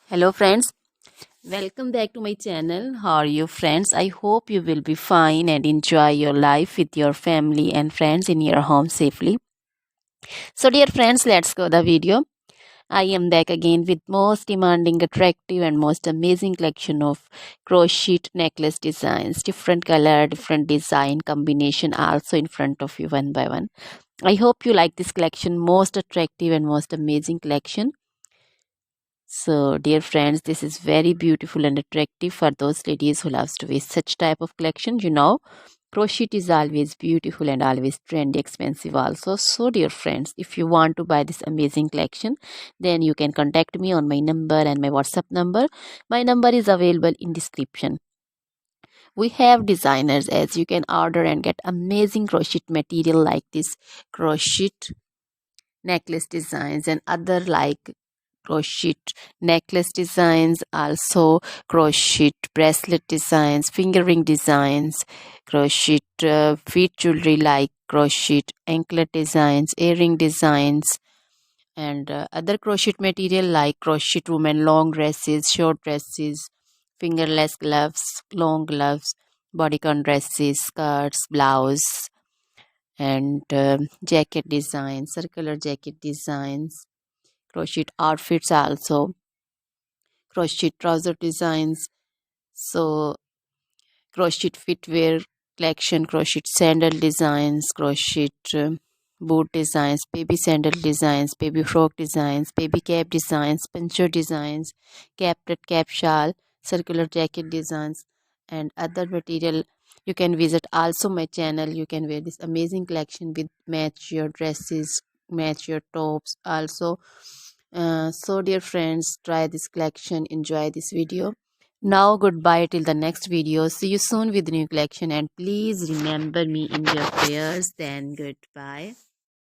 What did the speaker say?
Hello friends, welcome back to my channel. How are you friends? I hope you will be fine and enjoy your life with your family and friends in your home safely. So dear friends, let's go the video. I am back again with most demanding, attractive and most amazing collection of crochet necklace designs. Different color, different design combination also in front of you one by one. I hope you like this collection, most attractive and most amazing collection. So, dear friends, this is very beautiful and attractive for those ladies who loves to wear such type of collection. Crochet is always beautiful and always trendy, expensive also. So, dear friends, if you want to buy this amazing collection, then you can contact me on my number and my WhatsApp number. My number is available in description. We have designers as you can order and get amazing crochet material like this crochet necklace designs and other like crochet necklace designs, also crochet bracelet designs, finger ring designs, crochet feet jewelry like crochet anklet designs, earring designs, and other crochet material like crochet women long dresses, short dresses, fingerless gloves, long gloves, bodycon dresses, skirts, blouse, and jacket designs, circular jacket designs, crochet outfits also, crochet trouser designs, so crochet footwear collection, crochet sandal designs, crochet boot designs, baby sandal designs, baby frock designs, baby cap designs, pincher designs, cap knit, cap shawl, circular jacket designs, and other material. You can visit also my channel. You can wear this amazing collection with match your dresses, match your tops also. So dear friends, try this collection, enjoy this video. Now goodbye till the next video. See you soon with new collection, and please remember me in your prayers. Then goodbye.